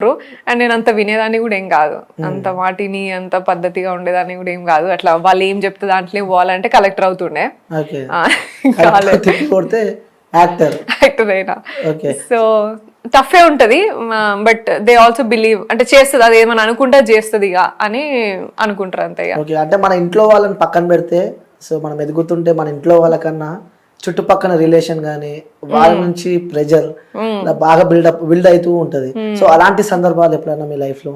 And నేను అంత వినేదాన్ని కూడా ఏం కాదు, అంత వాటిని అంత పద్ధతిగా ఉండేదాన్ని కూడా ఏం కాదు. అట్లా వాళ్ళు ఏం చెప్తే దాంట్లో పోవాలంటే కలెక్టర్ అవుతుండే, యాక్టర్ అయినా. సో టఫే ఉంటది, బట్ దే ఆల్సో బిలీవ్, అంటే చేస్తుంది అది ఏమని అనుకుంటే చేస్తుంది ఇక అని అనుకుంటారు అంతే. అంటే మన ఇంట్లో వాళ్ళని పక్కన పెడితే, సో మనం ఎదుగుతుంటే మన ఇంట్లో వాళ్ళకన్నా చుట్టుపక్కల రిలేషన్ గానీ వాళ్ళ నుంచి ప్రెజర్ బాగా బిల్డ్ అవుతూ ఉంటది. సో అలాంటి సందర్భాలు ఎప్పుడైనా మీ లైఫ్ లో,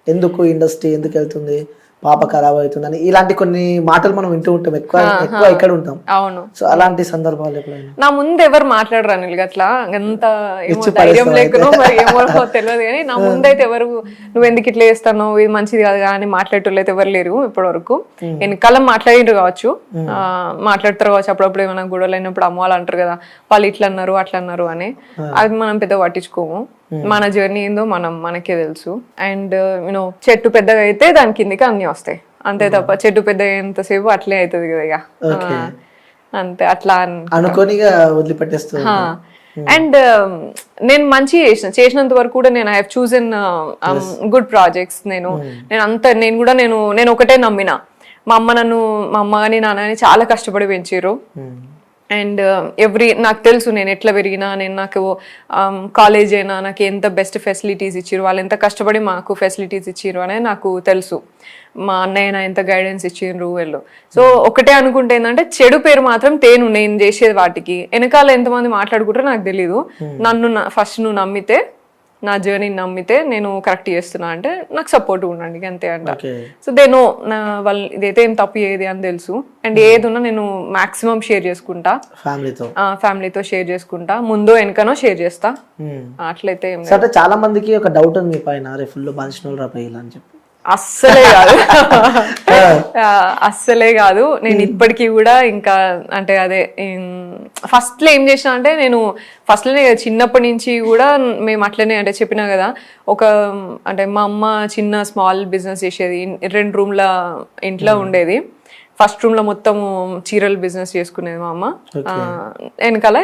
ఎందుకు ఇండస్ట్రీ ఎందుకు వెళ్తుంది, పాప ఖరాబ్ అవుతుందని ఇలాంటి కొన్ని మాటలు మనం వింటూ ఉంటాం, ఎక్కువ ఇక్కడ ఉంటాం. అవును. సో అలాంటి సందర్భాలు ఎప్పుడైనా? నా ముందు ఎవరు మాట్లాడరు అనిల్ అట్లా, ఎంత ఏమో ధైర్యం లేకనో మరి ఏమో తెలియదు కానీ నా ముందైతే ఎవరు నువ్వు ఎందుకు ఇట్లా చేస్తాను ఇది మంచిది కాదు అని మాట్లాడేటోళ్ళు అయితే ఎవరు లేరు ఇప్పటి వరకు. వెనకాల మాట్లాడిండ్రు కావచ్చు, మాట్లాడతారు కావచ్చు, అప్పుడప్పుడు ఏమైనా గొడవలు అయినప్పుడు అమ్మ వాళ్ళు అంటారు కదా వాళ్ళు ఇట్లా అన్నారు అట్లా అన్నారు అని. అది మనం పెద్ద పట్టించుకోము, మన జర్నీ ఏందో మనకే తెలుసు. అండ్ యూనో చెట్టు పెద్దగా అయితే దాని కిందికి అన్ని వస్తాయి అంతే తప్ప, చెట్టు పెద్ద ఎంతసేపు అట్లే అవుతుంది కదా ఇక అంతే, అట్లా అనుకోని వదిలిపెట్టేస్తా. అండ్ నేను మంచి చేసినంత వరకు కూడా నేను I have chosen good projects. నేను ఒకటే నమ్మిన, మా అమ్మ కానీ నాన్న కానీ చాలా కష్టపడి పెంచారు. అండ్ నాకు తెలుసు నేను ఎట్లా పెరిగినా, నేను నాకు కాలేజ్ అయినా నాకు ఎంత బెస్ట్ ఫెసిలిటీస్ ఇచ్చారు, వాళ్ళు ఎంత కష్టపడి మాకు ఫెసిలిటీస్ ఇచ్చారు అనేది నాకు తెలుసు. మా అన్నయ్య ఎంత గైడెన్స్ ఇచ్చిండ్రు వీళ్ళు. సో ఒకటే అనుకుంటే ఏంటంటే చెడు పేరు మాత్రం నేను చేసేది వాటికి వెనకాల ఎంతమంది మాట్లాడుకుంటారో నాకు తెలీదు. నన్ను ఫస్ట్ నువ్వు నమ్మితే, నా జర్నీని నమ్మితే నేను కరెక్ట్ చేస్తున్నా అంటే నాకు సపోర్ట్ ఉండండి అంతే అంట. సో దే నో వాళ్ళు ఇదైతే ఏం తప్పు ఏది అని తెలుసు. అండ్ ఏది ఉన్నా నేను మాక్సిమం షేర్ చేసుకుంటా, ఫ్యామిలీతో షేర్ చేసుకుంటా, ముందో వెనకనో షేర్ చేస్తా. అట్లయితే చాలా మందికి ఒక డౌట్ ఉంది మీ పైన, ఫుల్ బాధించిన అని చెప్పి. అస్సలే కాదు. నేను ఇప్పటికీ కూడా ఇంకా అంటే అదే ఫస్ట్ లో ఏం చేసిన అంటే, నేను ఫస్ట్ లోనే చిన్నప్పటి నుంచి కూడా మేము అట్లనే అంటే చెప్పినా కదా, అంటే మా అమ్మ చిన్న స్మాల్ బిజినెస్ చేసేది, 2 రూమ్ల ఇంట్లో ఉండేది. ఫస్ట్ రూమ్ లో మొత్తం చీరలు బిజినెస్ చేసుకునేది మా అమ్మ, వెనకాల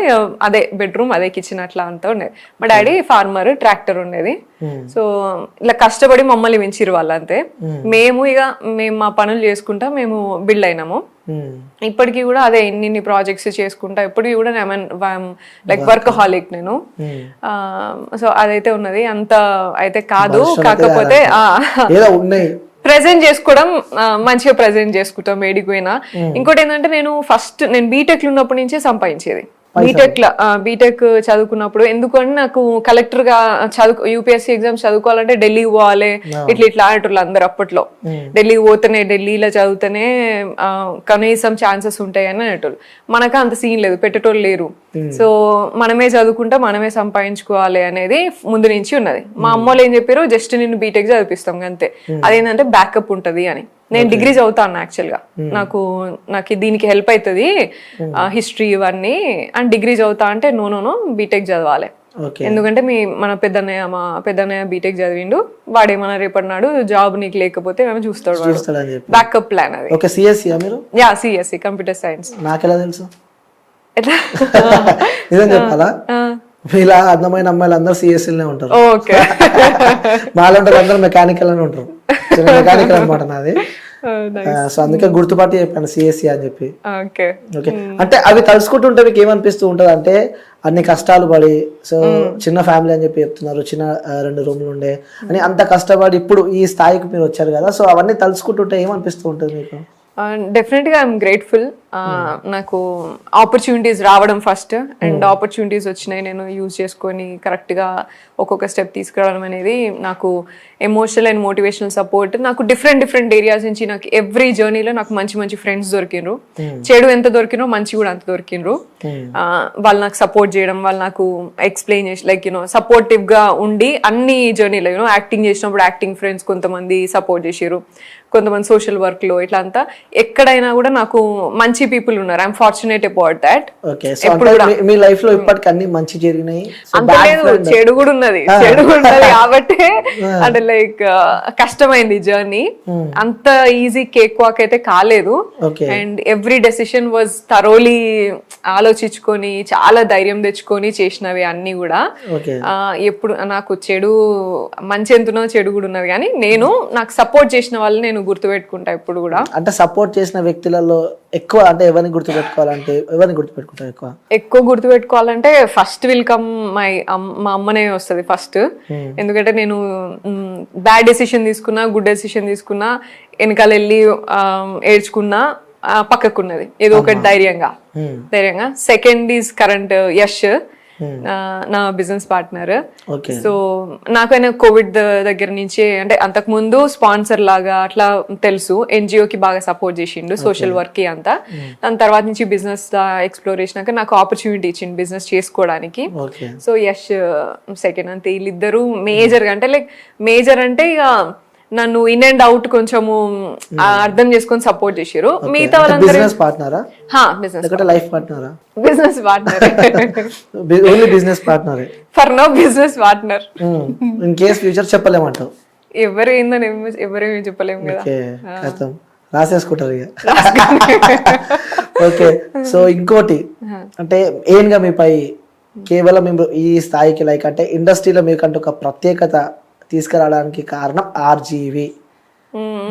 అదే బెడ్రూమ్ అదే కిచెన్ అట్లా అంతా ఉండేది. మా డాడీ ఫార్మర్, ట్రాక్టర్ ఉండేది. సో ఇలా కష్టపడి మమ్మల్ని పెంచిరు వాళ్ళు అంతే. మేము మా పనులు చేసుకుంటా మేము బిల్డ్ అయినాము. ఇప్పటికీ కూడా అదే ఇన్ని ప్రాజెక్ట్స్ చేసుకుంటా ఇప్పటికీ కూడా లైక్ వర్కహాలిక్ నేను. సో అదైతే ఉన్నది, అంత అయితే కాదు. కాకపోతే ప్రెజెంట్ చేసుకోవడం మంచిగా ప్రెజెంట్ చేసుకుంటాం ఏడికి పోయినా. ఇంకోటి ఏంటంటే నేను బీటెక్ ఉన్నప్పటి నుంచే సంపాదించేది. బీటెక్ చదువుకున్నప్పుడు ఎందుకంటే నాకు కలెక్టర్ గా యూపీఎస్సీ ఎగ్జామ్స్ చదువుకోవాలంటే ఢిల్లీ పోవాలి, ఇట్లా ఆడేటోళ్ళు అందరు అప్పట్లో. ఢిల్లీలో చదివితేనే కనీసం ఛాన్సెస్ ఉంటాయి అని అనేటోళ్ళు. మనకు అంత సీన్ లేదు, పెట్టేటోళ్ళు లేరు. సో మనమే చదువుకుంటా మనమే సంపాదించుకోవాలి అనేది ముందు నుంచి ఉన్నది. మా అమ్మ వాళ్ళు ఏం చెప్పారు, జస్ట్ నేను బీటెక్ చదివిస్తాం అంతే, అదేంటంటే బ్యాకప్ ఉంటది అని. నేను డిగ్రీ చదువుతాను యాక్చువల్ గా, నాకు దీనికి హెల్ప్ అవుతుంది హిస్టరీ ఇవన్నీ అండ్ డిగ్రీ చదువుతా అంటే నో బీటెక్ చదవాలి. ఎందుకంటే మా పెద్దన్నయ్య బీటెక్ చదివిండు, వాడేమన్నా రేపటి నాడు జాబ్ నీకు లేకపోతే మేము చూస్తాడు, బ్యాకప్ ప్లాన్ అది. CSC computer science. నాకెలా తెలుసు? నిజం చెప్పాలా, ఇలా అందమైన అమ్మాయిలు అందరూ సిఎస్సీలోనే ఉంటారు, మాలో అందరూ మెకానికల్ అని ఉంటారు. మెకానికల్ అనమాట నాది. సో అందుకే గుర్తుపట్టి చెప్పాను సిఎస్సి అని చెప్పి. ఓకే, అంటే అవి తలుసుకుంటుంటే మీకు ఏమనిపిస్తూ ఉంటది అంటే, అన్ని కష్టాలు పడి, సో చిన్న ఫ్యామిలీ అని చెప్పి చెప్తున్నారు, చిన్న 2 రూమ్లు ఉండే అని అంత కష్టపడి ఇప్పుడు ఈ స్థాయికి మీరు వచ్చారు కదా, సో అవన్నీ తలుసుకుంటుంటే ఏమనిపిస్తూ ఉంటుంది మీకు? డెఫినెట్గా ఐఎమ్ గ్రేట్ఫుల్. నాకు ఆపర్చునిటీస్ రావడం ఫస్ట్, అండ్ ఆపర్చునిటీస్ వచ్చినాయి నేను యూజ్ చేసుకొని కరెక్ట్గా ఒక్కొక్క స్టెప్ తీసుకురావడం అనేది నాకు ఎమోషనల్ అండ్ మోటివేషనల్ సపోర్ట్. నాకు డిఫరెంట్ ఏరియాస్ నుంచి నాకు ఎవ్రీ జర్నీలో నాకు మంచి ఫ్రెండ్స్ దొరికిండ్రు. చెడు ఎంత దొరికినో మంచి కూడా అంత దొరికిండ్రు. వాళ్ళు నాకు సపోర్ట్ చేయడం, వాళ్ళు నాకు ఎక్స్ప్లెయిన్ చేసి లైక్ సపోర్టివ్ గా ఉండి అన్ని జర్నీలో యాక్టింగ్ చేసినప్పుడు యాక్టింగ్ ఫ్రెండ్స్ కొంతమంది సపోర్ట్ చేసారు, కొంతమంది సోషల్ వర్క్ లో ఇట్లా అంతా. ఎక్కడైనా కూడా నాకు మంచి పీపుల్ ఉన్నారు. I'm fortunate about that. Okay, so అంటే మీ లైఫ్ లో ఇప్పటికి అన్ని మంచి జరిగినాయి, అంత లేదు, చెడు కూడా ఉన్నది కాబట్టి అంటే లైక్ కష్టమైంది జర్నీ. అంత ఈజీ కేక్ వాక్ అయితే కాలేదు. And every decision was thoroughly ఆలోచించుకొని చాలా ధైర్యం తెచ్చుకొని చేసినవి అన్ని కూడా. ఎప్పుడు నాకు చెడు మంచి ఎంతున్నో చెడు కూడా ఉన్నది, కానీ నేను నాకు సపోర్ట్ చేసిన వాళ్ళు నేను గుర్తుపెట్టుకుంటా ఇప్పుడు కూడా. అంటే సపోర్ట్ చేసిన వ్యక్తులలో ఎక్కువ అంటే ఎవరిని గుర్తుపెట్టుకోవాలంటే ఎవరిని గుర్తుపెట్టుకుంటారు? ఎక్కువ గుర్తుపెట్టుకోవాలంటే ఫస్ట్ వెల్కమ్ మా అమ్మనే వస్తుంది ఫస్ట్. ఎందుకంటే నేను బ్యాడ్ డెసిషన్ తీసుకున్నా, గుడ్ డెసిషన్ తీసుకున్నా, వెనకాల వెళ్ళి ఏడ్చుకున్నా, పక్కకున్నది ఏదో ఒకటి ధైర్యంగా. సెకండ్ ఈజ్ కరెంట్ యష్, నా బిజినెస్ పార్ట్నర్. సో నాకైనా కోవిడ్ దగ్గర నుంచి అంటే అంతకు ముందు స్పాన్సర్ లాగా అట్లా తెలుసు, ఎన్జిఓకి బాగా సపోర్ట్ చేసిండు సోషల్ వర్క్ కి అంతా. దాని తర్వాత నుంచి బిజినెస్ ఎక్స్ప్లోర్ చేసినాక నాకు ఆపర్చునిటీ ఇచ్చిండు బిజినెస్ చేసుకోవడానికి. So Yash second. అంతే, వీళ్ళిద్దరు మేజర్. అంటే లైక్ మేజర్ అంటే ఇక నన్ను ఇన్ అండ్ అవుట్ కొంచెము అర్థం చేసుకొని సపోర్ట్ చేసారు. మిగతా వాళ్ళందరూ బిజినెస్ పార్ట్నరా? లైఫ్ పార్ట్నరా? Business partner. Only business partner for now business partner. In case future చెప్పలేమంటావు? ఎవరు ఏందని ఎవరేమీ చెప్పలేము కదా, రాసేసుకుంటారు ఇక. ఓకే, సో ఇంకోటి అంటే ఏంగా మీపై కేవలం మేము ఈ స్థాయికి లైక్ అంటే ఇండస్ట్రీలో మీకంటే ఒక ప్రత్యేకత తీసుకురావడానికి కారణం RGV.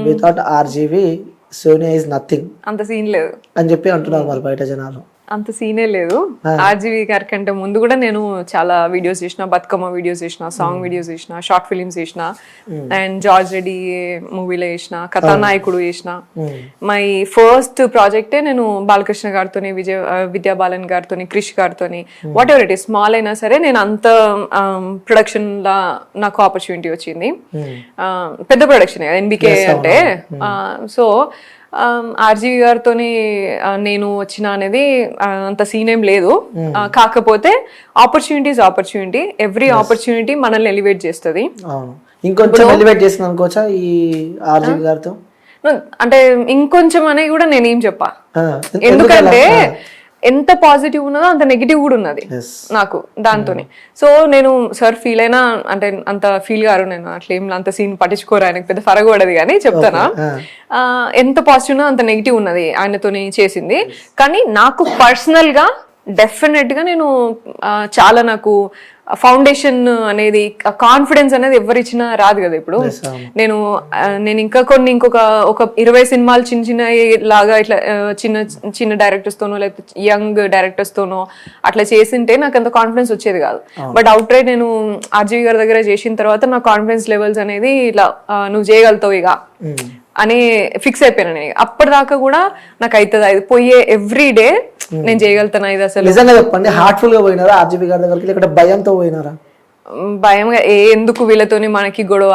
Without RGV Sonia is nothing. అంత సీన్ లేదు అని చెప్పి అంటున్నారు మరి బయట జనాలు. అంత సీనే లేదు. ఆర్జీవి గారి కంటే ముందు కూడా నేను చాలా వీడియోస్ చేసిన, బతుకమ్మ వీడియోస్ చేసిన, సాంగ్ వీడియోస్ చేసిన, షార్ట్ ఫిలిమ్స్ చేసిన, అండ్ జార్జ్ రెడ్డి మూవీలో చేసిన, కథానాయకుడు చేసిన. మై ఫస్ట్ ప్రాజెక్టే నేను బాలకృష్ణ గారితో, విద్యా బాలన్ గారితో, క్రిష్ గారితో, what ever it is small అయినా సరే నేను అంత ప్రొడక్షన్ లా నాకు ఆపర్చునిటీ వచ్చింది. పెద్ద ప్రొడక్షన్ ఎన్బికే అంటే. సో ఆర్జీవి గారితో నేను వచ్చిన అనేది అంత సీన్ ఏం లేదు. కాకపోతే ఆపర్చునిటీ ఎవ్రీ ఆపర్చునిటీ మనల్ని ఎలివేట్ చేస్తుంది. ఇంకొంచెం ఎలివేట్ చేసిన అనుకోవచ్చా ఈ ఆర్జీవి గారితో? అంటే ఇంకొంచెం అనేది కూడా నేనేం చెప్పా, ఎందుకంటే ఎంత పాజిటివ్ ఉన్నదో అంత నెగిటివ్ కూడా ఉన్నది నాకు దాంతోనే. సో నేను సార్ ఫీల్ అయినా అంటే అంత ఫీల్ గారు, నేను అట్లా ఏం అంత సీన్ పట్టించుకోరు, ఆయనకు పెద్ద ఫరక పడదు. కానీ చెప్తానా, ఎంత పాజిటివ్ ఉన్నదో అంత నెగిటివ్ ఉన్నది ఆయనతోని చేసింది. కానీ నాకు పర్సనల్ గా డెఫినెట్ గా నేను చాలా నాకు ఫౌండేషన్ అనేది, కాన్ఫిడెన్స్ అనేది ఎవరిచ్చినా రాదు కదా. ఇప్పుడు నేను ఇంకా ఇంకొక 20 సినిమాలు చిన్న చిన్న లాగా ఇట్లా చిన్న డైరెక్టర్స్ తోనో లేకపోతే యంగ్ డైరెక్టర్స్ తోనో అట్లా చేసింటే నాకు అంత కాన్ఫిడెన్స్ వచ్చేది కాదు. బట్ అవుట్ రైట్ నేను ఆర్జీవి గారి దగ్గర చేసిన తర్వాత నా కాన్ఫిడెన్స్ లెవెల్స్ అనేది ఇట్లా నువ్వు చేయగలుగుతావు ఇక అని ఫిక్స్ అయిపోయాను నేను. అప్పటిదాకా కూడా నాకు అవుతుంది అది పోయే ఎవ్రీ డే నేను చేయగలుగుతాను ఇది. అసలు నిజంగా చెప్పండి, హార్ట్ఫుల్ గా పోయినారా ఆర్జీవి గారి దగ్గరికి, లేకపోతే భయంతో పోయినారా? భయంగా ఎందుకు వీళ్ళతోని మనకి గొడవ,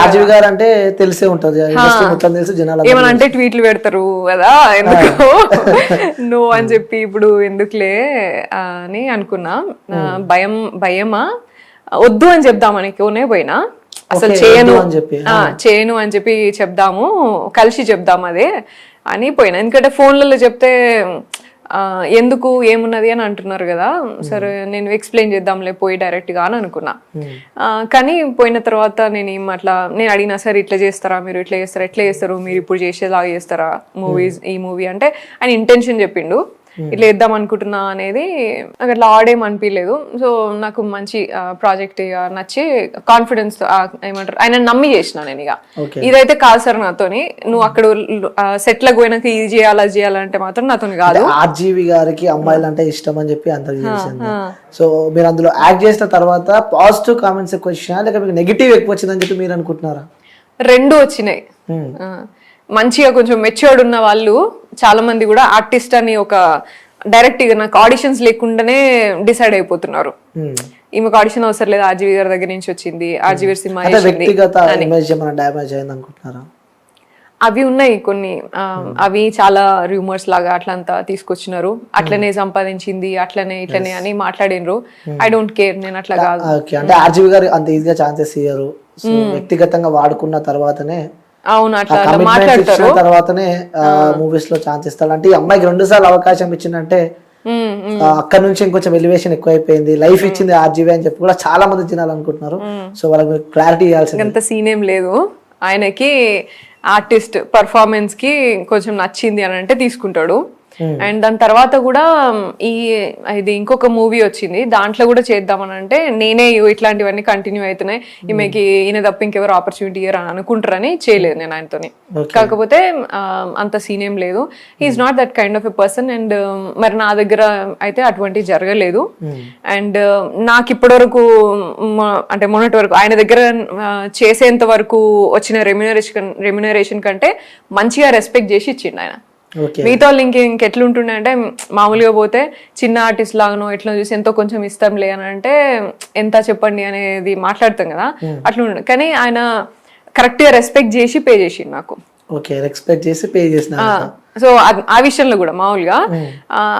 ఆర్జీవి గారు అంటే తెలిసే ఉంటది, ఏమన్నా అంటే ట్వీట్లు పెడతారు కదా, ఎందుకు నో అని చెప్పి ఇప్పుడు ఎందుకులే అని అనుకున్నా. భయమా వద్దు అని చెప్దామని కోనే పోయినా, అసలు చేయను అని చెప్పి చెప్దాము, కలిసి చెప్దాం అదే అని పోయినా. ఎందుకంటే ఫోన్లలో చెప్తే ఎందుకు ఏమున్నది అని అంటున్నారు కదా, సరే నేను ఎక్స్ప్లెయిన్ చేద్దాంలే పోయి డైరెక్ట్ గా అని అనుకున్నా. కానీ పోయిన తర్వాత నేను అడిగినా, సరే ఇట్లా చేస్తారా మీరు, ఇట్లా చేస్తారా, ఎట్లా చేస్తారు మీరు, ఇప్పుడు చేసేలాగా చేస్తారా ఈ మూవీ అంటే ఆయన ఇంటెన్షన్ చెప్పిండు, ఇట్లా వేద్దాం అనుకుంటున్నా అనేది. నాకు అట్లా ఆడేం అనిపించలేదు. సో నాకు మంచి ప్రాజెక్ట్ నచ్చి కాన్ఫిడెన్స్ ఏమంటారు ఆయన నమ్మి చేసిన నేను. ఇక ఇదైతే కాదు సార్ నాతోని, నువ్వు అక్కడ సెట్లకు పోయినాక ఇది చేయాలి అది చేయాలంటే మాత్రం నాతో కాదు. ఆర్జీవి గారికి అమ్మాయిలు అంటే ఇష్టం అని చెప్పి అందరికి తెలిసింది. సో మీరు అందులో యాక్ట్ చేసిన తర్వాత పాజిటివ్ కామెంట్స్ ఎక్కువ వచ్చినా లేక మీకు నెగిటివ్ ఎక్కువ వచ్చిందని చెప్పి మీరు అనుకుంటున్నారా? రెండు వచ్చినాయి. మంచిగా కొంచెం మెచ్యూర్డ్ ఉన్న వాళ్ళు చాలా మంది కూడా ఆర్టిస్ట్ అని ఒక డైరెక్ట్ గా నాకు ఆడిషన్స్ లేకుండానే డిసైడ్ అయిపోతున్నారు, ఈమెకు ఆడిషన్ అవసరం లేదు, ఆర్జీవి గారి దగ్గర నుంచి వచ్చింది, ఆర్జీవి సినిమా. అవి ఉన్నాయి కొన్ని, అవి చాలా రూమర్స్ లాగా అట్లంతా తీసుకొచ్చినారు, అట్లనే సంపాదించింది అట్లనే ఇట్లనే అని మాట్లాడినరు. ఐ డోంట్ కేర్, నేను అట్లా కాదు. అంటే ఆర్జీవి గారు అంత ఈజీగా ఛాన్సెస్ ఇయ్యరు, వ్యక్తిగతంగా వాడుకున్న తర్వాతనే అవును అట్లా అట్లా కమిట్మెంట్ మాట్లాడతారు. ఇచ్చిన తర్వాతనే మూవీస్ లో ఛాన్స్ ఇస్తాడు. అంటే ఈ అమ్మాయికి 2 సార్లు అవకాశం ఇచ్చిందంటే అక్కడ నుంచి ఇంకొంచెం ఎలివేషన్ ఎక్కువైపోయింది, లైఫ్ ఇచ్చింది ఆర్జీవీ అని చెప్పి కూడా చాలా మంది జనాలు అనుకుంటున్నారు. సో వాళ్ళకి క్లారిటీ ఇవ్వాల్సింది. అంత సీన్ ఏం లేదు ఆయనకి. ఆర్టిస్ట్ పర్ఫార్మెన్స్ కి కొంచెం నచ్చింది అని అంటే తీసుకుంటాడు. అండ్ దాని తర్వాత కూడా ఇది ఇంకొక మూవీ వచ్చింది, దాంట్లో కూడా చేద్దామని అంటే నేనే ఇట్లాంటివన్నీ కంటిన్యూ అవుతున్నాయి, ఈమెకి ఈయన తప్ప ఇంకెవరు ఆపర్చునిటీ ఇయర్ అని అనుకుంటారని చేయలేదు నేను ఆయనతోని. కాకపోతే అంత సీన్ ఏం లేదు, he's not that kind of a person. And మరి నా దగ్గర అయితే అటువంటి జరగలేదు. అండ్ నాకు ఇప్పటి వరకు అంటే మొన్నటి వరకు ఆయన దగ్గర చేసేంత వరకు వచ్చిన రెమ్యునరేషన్ కంటే మంచిగా రెస్పెక్ట్ చేసి ఇచ్చిండు ఆయన. మిగతా వాళ్ళు ఇంకెట్లుంటుండే అంటే మామూలుగా పోతే చిన్న ఆర్టిస్ట్ లాగానో ఎట్లా చూసి ఎంతో కొంచెం ఇస్తాంలే అని అంటే ఎంత చెప్పండి అనేది మాట్లాడతాం కదా, అట్లా ఉండే. కానీ ఆయన కరెక్ట్ గా రెస్పెక్ట్ చేసి పే చేసిండు నాకు. ఓకే, రెస్పెక్ట్ చేసి పే చేసిన. సో ఆ విషయంలో కూడా మామూలుగా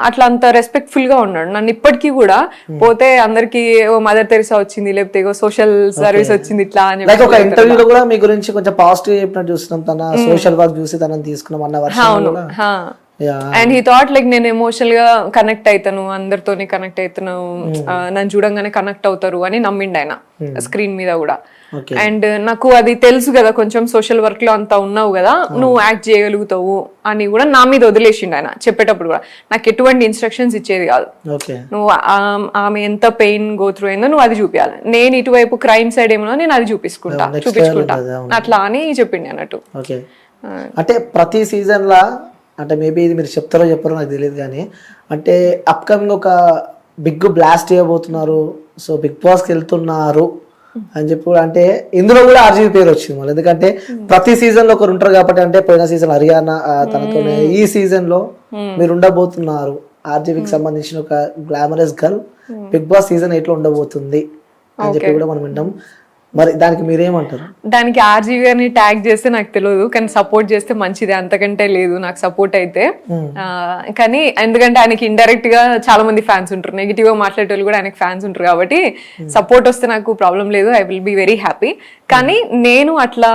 అట్లా అంత రెస్పెక్ట్ఫుల్ గా ఉన్నాడు. నన్ను ఇప్పటికీ కూడా పోతే అందరికి మదర్ తెరిసా వచ్చింది, లేకపోతే సోషల్ సర్వీస్ వచ్చింది ఇట్లా అని. లైక్ ఒక ఇంటర్వ్యూలో కూడా మీ గురించి కొంచెం పాజిటివ్ చెప్పినట్టు చూస్తున్నాం, తన సోషల్ వర్క్ చూసి తనని తీసుకున్నాం అన్న వర్షం. అండ్ హీ థాట్ లైక్ నేను ఎమోషనల్ గా కనెక్ట్ అవుతాను, అందరితోని కనెక్ట్ అవుతాను, నన్ను చూడంగానే కనెక్ట్ అవుతారు అని నమ్మిండు ఆయన స్క్రీన్ మీద కూడా. అండ్ నాకు అది తెలుసు కదా, కొంచెం సోషల్ వర్క్ లో అంతా ఉన్నావు కదా, నువ్వు యాక్ట్ చేయగలుగుతావు అని కూడా నా మీద వదిలేసిండు ఆయన. చెప్పేటప్పుడు కూడా నాకు ఎటువంటి ఇన్స్ట్రక్షన్స్ ఇచ్చేది కాదు, నువ్వు ఆమె ఎంత పెయిన్ గో త్రూ అయిందో నువ్వు అది చూపించాలి, నేను ఇటువైపు క్రైమ్ సైడ్ ఏమో నేను అది చూపించుకుంటా అట్లా అని చెప్పిండి అన్నట్టు. అంటే ప్రతి సీజన్ లా, అంటే మేబీ ఇది మీరు చెప్తారో చెప్పారో నాకు తెలియదు కానీ, అంటే అప్కమింగ్ ఒక బిగ్ బ్లాస్ట్ చేయబోతున్నారు, సో బిగ్ బాస్కి వెళ్తున్నారు అని చెప్పి, అంటే ఇందులో కూడా ఆర్జీవీ పేరు వచ్చింది మళ్ళీ. ఎందుకంటే ప్రతి సీజన్ లో ఒకరు ఉంటారు కాబట్టి, అంటే పోయిన సీజన్ హరియానా తనతోనే, ఈ సీజన్ లో మీరు ఉండబోతున్నారు, ఆర్జీవీకి సంబంధించిన ఒక glamorous girl Bigg Boss season 8 లో ఉండబోతుంది అని చెప్పి కూడా మనం వింటాం. మరి దానికి మీరేమంటారు? దానికి ఆర్జీవీ గారిని ట్యాగ్ చేస్తే నాకు తెలియదు, కానీ సపోర్ట్ చేస్తే మంచిది, అంతకంటే లేదు నాకు సపోర్ట్ అయితే. కానీ ఎందుకంటే ఆయనకి ఇండైరెక్ట్ గా చాలా మంది ఫ్యాన్స్ ఉంటారు, నెగిటివ్ గా మాట్లాడే వాళ్ళు కూడా ఆయనకి ఫ్యాన్స్ ఉంటారు కాబట్టి సపోర్ట్ వస్తే నాకు ప్రాబ్లం లేదు, I will be very happy. కానీ నేను అట్లా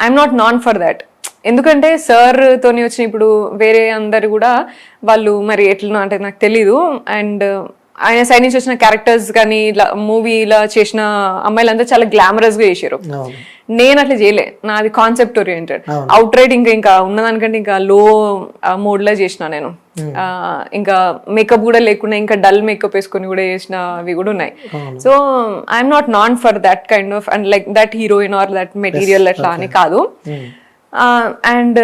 I'm not non for that. ఎందుకంటే సార్ తోని వచ్చిన ఇప్పుడు వేరే అందరు కూడా వాళ్ళు మరి ఎట్లా అంటే నాకు తెలీదు. అండ్ ఆయన సైడ్ నుంచి వచ్చిన క్యారెక్టర్స్ కానీ ఇలా మూవీలా చేసిన అమ్మాయిలంతా చాలా గ్లామరస్ గా చేశారు. నేను అట్లా చేయలే, నాది కాన్సెప్ట్ ఓరియంటెడ్. అవుట్ రైట్ ఇంకా ఉన్నదానికంటే ఇంకా లో మోడ్ లా చేసిన నేను. ఇంకా మేకప్ కూడా లేకుండా ఇంకా డల్ మేకప్ వేసుకొని కూడా చేసినవి కూడా ఉన్నాయి. So I'm not non for that kind of and like that heroine or that material అట్లా అని కాదు. అండ్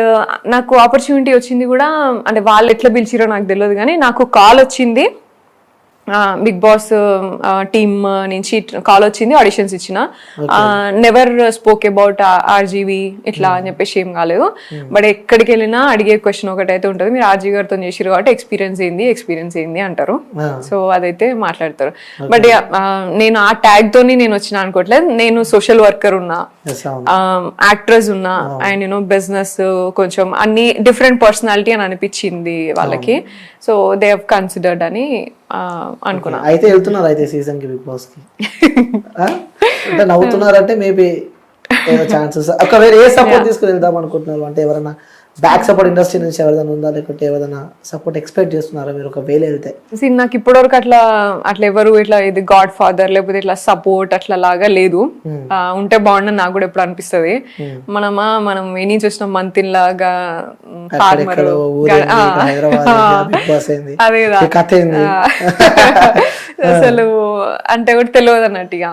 నాకు ఆపర్చునిటీ వచ్చింది కూడా, అంటే వాళ్ళు ఎట్లా పిలిచిరో నాకు తెలియదు కానీ నాకు కాల్ వచ్చింది, బిగ్ బాస్ టీమ్ నుంచి కాల్ వచ్చింది, ఆడిషన్స్ ఇచ్చిన. నెవర్ స్పోక్ అబౌట్ ఆర్జీవీ ఇట్లా అని చెప్పేసి ఏం కాలేదు. బట్ ఎక్కడికి వెళ్ళినా అడిగే క్వశ్చన్ ఒకటైతే ఉంటుంది, మీరు ఆర్జీవీ గారితో చేసిరు కాబట్టి ఎక్స్పీరియన్స్ ఏంది అంటారు. సో అదైతే మాట్లాడతారు. బట్ నేను ఆ ట్యాగ్ తోని నేను వచ్చిన అనుకోవట్లేదు, నేను సోషల్ వర్కర్ ఉన్నా, యాక్ట్రెస్ ఉన్నా, అండ్ యూనో బిజినెస్ కొంచెం అన్ని డిఫరెంట్ పర్సనాలిటీ అని అనిపించింది వాళ్ళకి. సో దే హావ్ కన్సిడర్డ్ అని అనుకున్నా. అయితే వెళ్తున్నారు అయితే సీజన్ కి బిగ్ బాస్ కి అంటే నవ్వుతున్నారంటే మేబీ ఛాన్సెస్. ఒకవేళ ఏ సపోర్ట్ తీసుకుని వెళ్దాం అనుకుంటున్నారు? అంటే ఎవరైనా బ్యాక్ సపోర్ట్ ఇండస్ట్రీ నుంచి ఎవరైనా ఉందా, లేకపోతే ఎవరైనా సపోర్ట్ ఎక్స్పెక్ట్ చేస్తున్నారా మీరు ఒకవేళ వెళ్తే? నాకు ఇప్పటివరకు అట్లా ఎవరు ఇట్లా ఇది గాడ్ ఫాదర్ లేకపోతే ఇట్లా సపోర్ట్ అట్లా లాగా లేదు. ఉంటే బాగుండని నాకు కూడా ఎప్పుడు అనిపిస్తుంది. మనం ఏ నుంచి వచ్చిన మంతిన్ లాగా ఫార్మర్ అదే అసలు అంటే కూడా తెలియదు అన్నట్టుగా.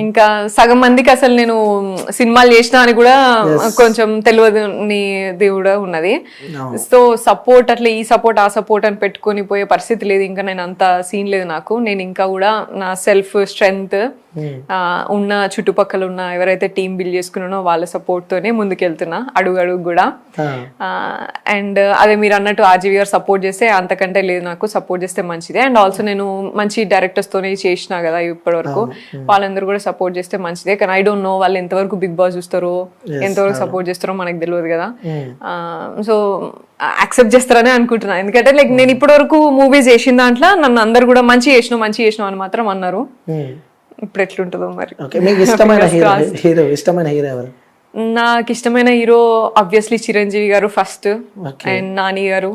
ఇంకా సగం మందికి అసలు నేను సినిమాలు చేసినా అని కూడా కొంచెం తెలియదు దేవుడు ఉన్నది. సో సపోర్ట్ అట్లా ఈ సపోర్ట్ ఆ సపోర్ట్ అని పెట్టుకొని పోయే పరిస్థితి లేదు. ఇంకా నేను అంత సీన్ లేదు నాకు. నేను ఇంకా కూడా నా సెల్ఫ్ స్ట్రెంగ్త్ ఉన్న చుట్టుపక్కల ఉన్న ఎవరైతే టీం బిల్డ్ చేసుకున్నానో వాళ్ళ సపోర్ట్ తోనే ముందుకెళ్తున్నా అడుగు అడుగు కూడా. అండ్ అదే మీరు అన్నట్టు ఆర్జీవీ గారు సపోర్ట్ చేస్తే అంతకంటే లేదు, నాకు సపోర్ట్ చేస్తే మంచిదే. అండ్ ఆల్సో నేను మంచి డైరెక్టర్స్ తోనే చేసినా కదా ఇప్పటి వరకు, వాళ్ళందరూ కూడా సపోర్ట్ చేస్తే మంచిదే. కానీ ఐ డోంట్ నో వాళ్ళు ఎంతవరకు బిగ్ బాస్ చూస్తారో ఎంతవరకు సపోర్ట్ చేస్తారో మనకు తెలియదు కదా. సో యాక్సెప్ట్ చేస్తారని అనుకుంటున్నా. ఎందుకంటే లైక్ నేను ఇప్పటి వరకు మూవీస్ చేసిన దాంట్లో నన్ను అందరు కూడా మంచి చేసినావు అని మాత్రం అన్నారు. ఇప్పుడు ఎట్లుంటుందో మరి. ఇష్టమైన హీరో ఎవరు? నాకు ఇష్టమైన హీరో ఆబ్వియస్లీ చిరంజీవి గారు ఫస్ట్, అండ్ నాని గారు,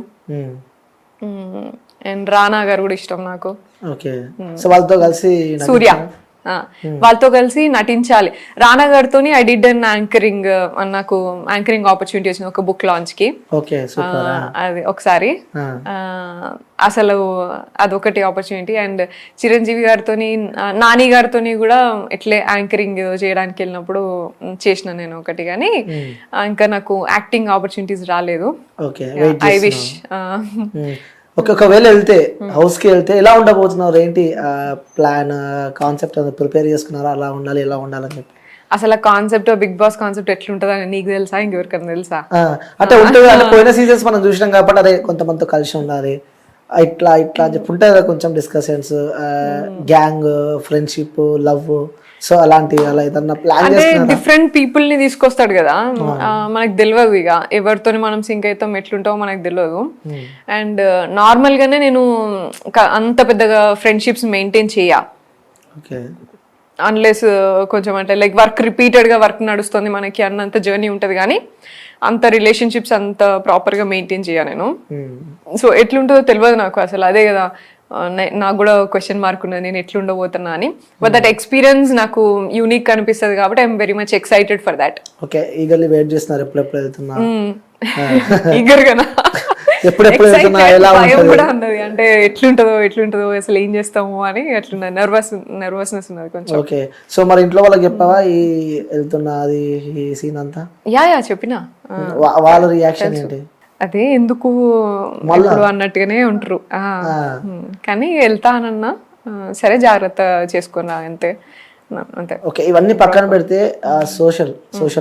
అండ్ రానా గారు కూడా ఇష్టం నాకు. ఓకే, సో వాళ్ళతో కలిసి సూర్య, వాళ్ళతో కలిసి నటించాలి. రానా గారితో ఐ డిడ్ అన్ యాంకరింగ్, నాకు యాంకరింగ్ ఆపర్చునిటీ వచ్చింది ఒక బుక్ లాంచ్ కి. Okay, super. అది ఒకసారి అసలు అదొకటి ఆపర్చునిటీ. అండ్ చిరంజీవి గారితో, నాని గారితో కూడా ఇట్లే యాంకరింగ్ చేయడానికి వెళ్ళినప్పుడు చేసిన నేను ఒకటి, కానీ ఇంకా నాకు యాక్టింగ్ ఆపర్చునిటీస్ రాలేదు. I wish. ఒకవేళ వెళ్తే హౌస్ కి వెళ్తే ఎలా ఉండబోతున్నారు, ఏంటి ప్లాన్, కాన్సెప్ట్ ప్రిపేర్ చేసుకున్నారా, అలా ఉండాలి ఇలా ఉండాలని చెప్పి? అసలు కాన్సెప్ట్, బిగ్ బాస్ కాన్సెప్ట్ ఎట్లుంటదని నీకు తెలుసా, ఇంకెవరికైనా తెలుసా? అంటే ఉంటుంది, అంటే పోయిన సీజన్స్ మనం చూసినాం కాబట్టి అదే కొంతమందితో కలిసి ఉండాలి ఇట్లా ఇట్లా అని చెప్పి ఉంటుంది కదా, కొంచెం discussions, gang, friendship, love, so అలాంటి అలా ఏదన్నా ప్లాన్ అంటే డిఫరెంట్ పీపుల్ ని తీసుకొస్తాడు కదా, మనకు తెలియదు ఇక ఎవరితో మనం సింక్ అవుతాం ఎట్లుంటామో మనకు తెలియదు. అండ్ నార్మల్ గానే నేను అంత పెద్దగా ఫ్రెండ్షిప్స్ మెయింటైన్ చేయ, అన్లెస్ కొంచెం అంటే లైక్ వర్క్ రిపీటెడ్ గా వర్క్ నడుస్తుంది మనకి అన్నంత జర్నీ ఉంటది, కానీ అంత రిలేషన్షిప్స్ అంత ప్రాపర్ గా మెయింటైన్ చేయ నేను. సో ఎట్లుంటుందో తెలియదు నాకు అసలు, అదే కదా నాకు కూడా క్వశ్చన్ మార్క్ ఉన్నది నేను ఎట్లుండబోతున్నా అని. బట్ దట్ ఎక్స్పీరియన్స్ నాకు యూనిక్ అనిపిస్తుంది కాబట్టి I'm very much excited for that. Okay, eagerly wait చేస్తున్నారు ఎప్పుడెప్పుడు వెళ్తున్నా? ఈగర్ గానా, ఎప్పుడెప్పుడు వెళ్తున్నా, ఎలా భయం కూడా ఉన్నది, అంటే ఎట్లుంటదో అసలు ఏం చేస్తాము అని అట్లున్నది, నర్వస్నెస్ ఉన్నది కొంచెం. ఓకే, సో మరి ఇంట్లో వాళ్ళకి చెప్పావా ఈ వెళ్తున్నా అది ఈ సీన్ అంతా? యా చెప్పినా. వాళ్ళ రియాక్షన్ ఏంటి? అదే ఎందుకు అన్నట్టుగానే ఉంటారు, కానీ వెళ్తానన్నా సరే జాగ్రత్త చేసుకున్నా అంతే. ఓకే, ఇవన్నీ పక్కన పెడితే సోషల్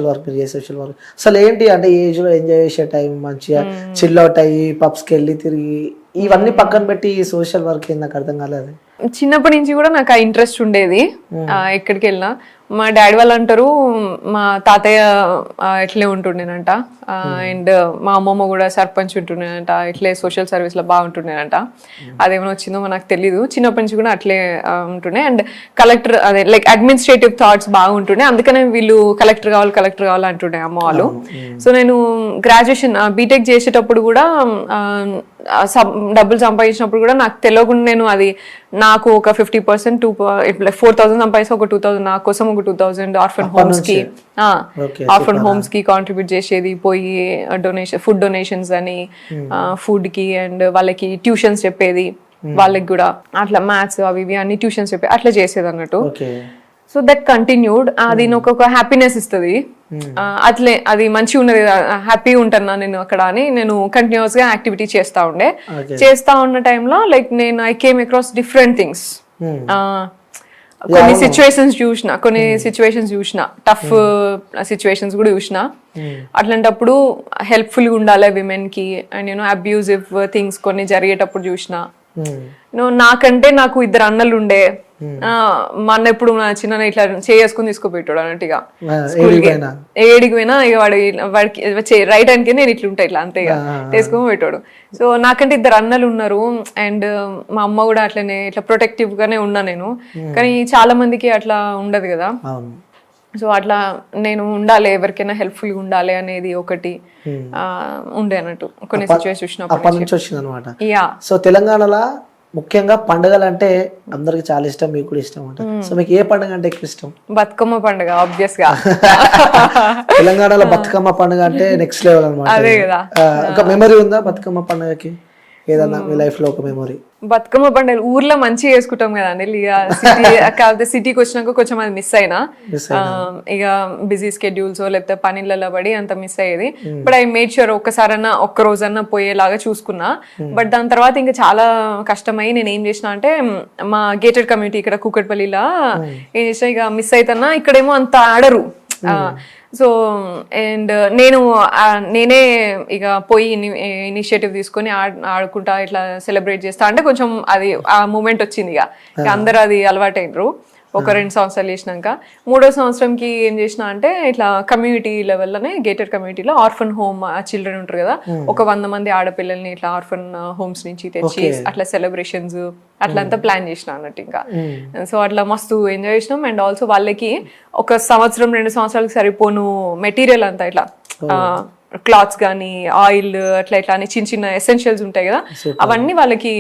వర్క్, మీరు సోషల్ వర్క్ అసలు ఏంటి అంటే ఏజ్ లో ఎంజాయ్ చేసే టైం, మంచిగా చిల్ అవుట్ అయ్యి పబ్స్కి వెళ్ళి తిరిగి, ఇవన్నీ పక్కన పెట్టి సోషల్ వర్క్ నాకు అర్థం కాలేదు. చిన్నప్పటి నుంచి కూడా నాకు ఆ ఇంట్రెస్ట్ ఉండేది, ఎక్కడికి వెళ్ళినా. మా డాడీ వాళ్ళు అంటారు మా తాతయ్య ఇట్లే ఉంటుండేనంట, అండ్ మా అమ్మమ్మ కూడా సర్పంచ్ ఉంటుండేనంట, ఇట్లే సోషల్ సర్వీస్ లో బాగుంటుండేనంట. అదేమైనా వచ్చిందో నాకు తెలీదు, చిన్నప్పటి నుంచి కూడా అట్లే ఉంటుండే. అండ్ కలెక్టర్, అదే లైక్ అడ్మినిస్ట్రేటివ్ థాట్స్ బాగుంటుండే, అందుకనే వీళ్ళు కలెక్టర్ కావాలి అంటుండే అమ్మ వాళ్ళు. సో నేను గ్రాడ్యుయేషన్ బీటెక్ చేసేటప్పుడు కూడా డబ్బులు సంపాదించినప్పుడు కూడా నాకు తెలియకుండా నేను అది నాకు ఒక 50% 4,000 సంపాదిస్తే ఒక 2,000 నా కోసం, ఒక 2,000 ఆర్ఫన్ హోమ్స్ కి కాంట్రిబ్యూట్ చేసేది, పోయి ఫుడ్ డొనేషన్స్ అని ఫుడ్ కి, అండ్ వాళ్ళకి ట్యూషన్స్ చెప్పేది, వాళ్ళకి కూడా అట్లా మ్యాథ్స్ అవి ఇవి అన్ని ట్యూషన్స్ చెప్పేది, అట్లా చేసేది అన్నట్టు. సో దట్ కంటిన్యూడ్, అది నాకు ఒక హ్యాపీనెస్ ఇస్తుంది, అట్లే అది మంచిగా ఉన్నది, హ్యాపీగా ఉంటాను నేను అక్కడ అని నేను కంటిన్యూస్ గా యాక్టివిటీ చేస్తా ఉన్న టైంలో లైక్ నేను I came across different things. కొన్ని సిచ్యువేషన్స్ చూసిన టఫ్ సిచ్యువేషన్స్ కూడా చూసిన. అట్లాంటప్పుడు హెల్ప్ఫుల్ గా ఉండాలి విమెన్ కి, అండ్ అబ్యూజివ్ థింగ్స్ కొన్ని జరిగేటప్పుడు చూసిన. నాకంటే నాకు 2 అన్నలు ఉండే, మా అన్న ఎప్పుడు చిన్న ఇట్లా చేసుకుని తీసుకుపోయాడు అన్నట్టుగా స్కూల్కి, ఏడికి పోయినా ఇక వాడికి రైట్ అంటే నేను ఇట్లా ఉంటా ఇట్లా అంతే ఇక తీసుకొని పెట్టాడు. సో నాకంటే 2 అన్నలు ఉన్నారు, అండ్ మా అమ్మ కూడా అట్లనే ఇట్లా ప్రొటెక్టివ్ గానే ఉన్నా నేను, కానీ చాలా మందికి అట్లా ఉండదు కదా. సో అట్లా నేను ఉండాలి, ఎవరికైనా హెల్ప్ఫుల్ గా ఉండాలి అనేది ఒకటి ఉండే అన్నట్టు కొన్ని సిచ్యువేషన్ చూసినప్పుడు. సో తెలంగాణలో ముఖ్యంగా పండుగలు అంటే అందరికి చాలా ఇష్టం, మీకు కూడా ఇష్టం ఉంటుంది. సో మీకు ఏ పండుగ అంటే ఎక్కువ ఇష్టం? బతుకమ్మ పండుగ ఆబ్వియస్ గా. తెలంగాణలో బతుకమ్మ పండుగ అంటే నెక్స్ట్ లెవెల్ అన్నమాట. అదే కదా. ఒక మెమరీ ఉందా బతుకమ్మ పండుగకి, ఏదన్నా మీ లైఫ్ లో ఒక మెమరీ? బతుకమ్మ పండుగ ఊర్లో మంచిగా చేసుకుంటాం కదా అండి, కాకపోతే సిటీకి వచ్చినాక కొంచెం అది మిస్ అయినా, ఇక బిజీ స్కెడ్యూల్స్ లేకపోతే పనిళ్ళలో పడి అంత మిస్ అయ్యేది. బట్ ఐ మేడ్ ష్యూర్ ఒక్క రోజన్నా పోయేలాగా చూసుకున్నా. బట్ దాని తర్వాత ఇంకా చాలా కష్టమై నేను ఏం చేసిన అంటే, మా గేటెడ్ కమ్యూనిటీ ఇక్కడ కూకట్పల్లిలో ఏం చేసిన, ఇక మిస్ అవుతున్నా, ఇక్కడేమో అంత ఆడరు. సో అండ్ నేనే ఇక పోయి ఇనిషియేటివ్ తీసుకొని ఆడుకుంటా ఇట్లా సెలబ్రేట్ చేస్తా అంటే కొంచెం అది ఆ మూమెంట్ వచ్చింది, ఇక అందరు అది అలవాటైనరు. ఒక 2 సంవత్సరాలు చేసినాక 3వ సంవత్సరంకి ఏం చేసిన అంటే ఇట్లా కమ్యూనిటీ లెవెల్లోనే గేటెడ్ కమ్యూనిటీలో ఆర్ఫన్ హోమ్ చిల్డ్రన్ ఉంటారు కదా, ఒక 100 మంది ఆడపిల్లల్ని ఇట్లా ఆర్ఫన్ హోమ్స్ నుంచి తెచ్చి అట్లా సెలబ్రేషన్స్ అట్లంతా ప్లాన్ చేసిన అన్నట్టు. ఇంకా సో అట్లా మస్తు ఎంజాయ్ చేసినాం. అండ్ ఆల్సో వాళ్ళకి ఒక 1-2 సంవత్సరాలకు సరిపోను మెటీరియల్ అంతా ఇట్లా క్లాత్స్ కానీ ఆయిల్ అట్లా ఇట్లా అని చిన్న చిన్న ఎసెన్షియల్స్ ఉంటాయి కదా, అవన్నీ వాళ్ళకి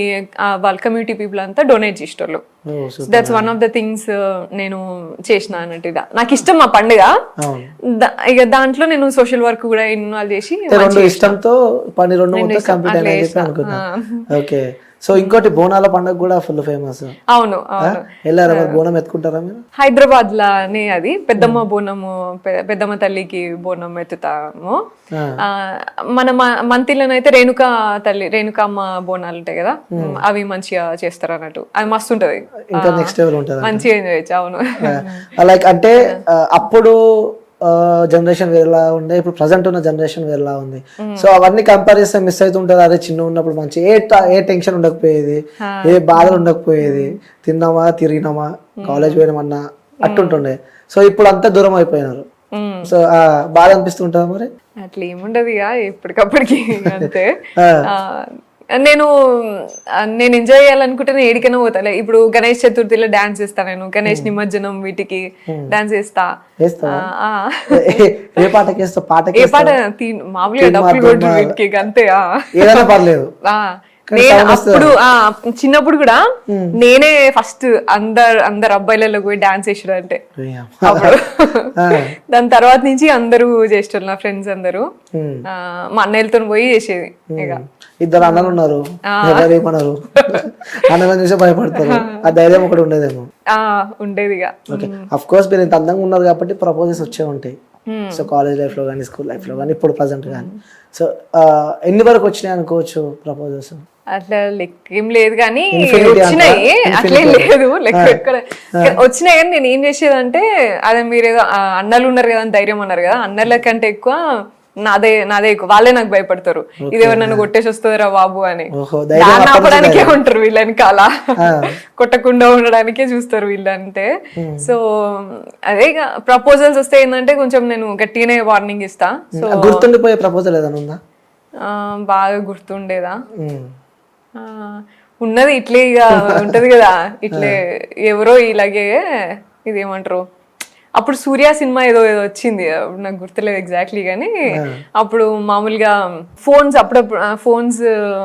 వాళ్ళ కమ్యూనిటీ పీపుల్ అంతా డొనేట్ చేసేటోళ్ళు. That's one of the things నేను చేసిన అన్నట్టు. ఇక నాకు ఇష్టం మా పండుగ, ఇక దాంట్లో నేను సోషల్ వర్క్ కూడా ఇన్వాల్వ్ చేసి ఇష్టంతో పని రెండు కంప్లీట్ అయినా అనుకున్నా. ఓకే. సో ఇంకోటి బోనాల పండుగ కూడా ఫుల్ ఫేమస్. అవును వెళ్ళారా మరి? బోనం ఎత్తుకుంటారా మీరు? హైదరాబాద్ లానే అది పెద్దమ్మ బోనము, పెద్దమ్మ తల్లికి బోనం ఎత్తుతాము. మన మంతిలోనైతే రేణుకా తల్లి, రేణుకమ్మ బోనాలు ఉంటాయి కదా, అవి మంచిగా చేస్తారు అన్నట్టు. అది మస్తు ఉంటది, ఇంకా నెక్స్ట్ లెవెల్ ఉంటది, మంచిగా ఎంజాయ్ చేయొచ్చు. అవును. లైక్ అంటే అప్పుడు జనరేషన్ వేరేలా ఉండే, ఇప్పుడు ప్రజెంట్ ఉన్న జనరేషన్ వేరేలా ఉంది. సో అవన్నీ కంపేర్ చేస్తే మిస్ అవుతుంటారు. అదే చిన్న ఉన్నప్పుడు మంచి ఏ టెన్షన్ ఉండకపోయేది, ఏ బాధలు ఉండకపోయేది, తిన్నామా తిరిగినామా కాలేజ్ పోయినామన్నా అట్టుంటుండే. సో ఇప్పుడు అంతా దూరం అయిపోయినారు. సో బాధ అనిపిస్తుంటా మరి? అట్లా ఏముండదు ఇక ఎప్పటికప్పటికి అంతే. నేను ఎంజాయ్ చేయాలనుకుంటే ఏడికైనా పోతాలే. ఇప్పుడు గణేష్ చతుర్థిలో డాన్స్ చేస్తా, నేను గణేష్ నిమజ్జనం వీటికి డాన్స్ చేస్తా. ఏ పాటకి వేస్తా? ఏ పాట మామూలుగా డబ్బులు కొట్టు వీటికి అంతే. ఏదైనా పర్లేదు. నేను అప్పుడు చిన్నప్పుడు కూడా నేనే ఫస్ట్ అందరు అబ్బాయిలలో పోయి డాన్స్ చేసాడు అంటే అప్పుడు. దాని తర్వాత నుంచి అందరూ చేస్తారు, నా ఫ్రెండ్స్ అందరూ మా అన్నయ్యలతో పోయి చేసేది. ఇక ఇద్దరు అన్నలు ఉన్నారు, ఎవరేమన్నారు? అన్నలను చూసి భయపడతారు, ఆ ధైర్యం ఒకటి ఉండేదేమో. ఉండేది. ఇక అఫ్ కోర్స్ మీరు ఇంత అందంగా ఉన్నారు కాబట్టి ప్రపోజల్స్ వచ్చే ఉంటాయి. సో కాలేజ్ లైఫ్ లో కానీ, స్కూల్ లైఫ్ లో కానీ, ఇప్పుడు ప్రజెంట్ కానీ. సో ఎన్ని వరకు వచ్చినాయి అనుకోవచ్చు ప్రపోజల్స్? అట్లా లెక్క ఏం లేదు కానీ వచ్చినాయి, అట్లేం లేదు లెక్క ఎక్కడ వచ్చినాయి. కానీ నేను ఏం చేసేదంటే, అదే మీరు ఏదో అన్నలు ఉన్నారు కదా అని ధైర్యం అన్నారు కదా, అన్నల కంటే ఎక్కువ నాదే ఎక్కువ. వాళ్ళే నాకు భయపడతారు, ఇదేవరు నన్ను కొట్టేసి వస్తుందిరా బాబు అని. దాన్ని ఆపడానికే ఉంటారు వీళ్ళని, కాలా కొట్టకుండా ఉండడానికే చూస్తారు వీళ్ళంటే. సో అదే ప్రపోజల్స్ వస్తే ఏంటంటే కొంచెం నేను గట్టిగానే వార్నింగ్ ఇస్తా. సో గుర్తుండిపోయే ప్రపోజల్ ఏదైనా ఉందా? బాగా గుర్తుండేదా ఉన్నది, ఇట్లే ఇక ఉంటది కదా, ఇట్లే ఎవరో ఇలాగే ఇదేమంటారు, అప్పుడు సూర్య సినిమా ఏదో వచ్చింది, నాకు గుర్తులేదు ఎగ్జాక్ట్లీ, కానీ అప్పుడు మామూలుగా ఫోన్స్ అప్పుడప్పుడు ఫోన్స్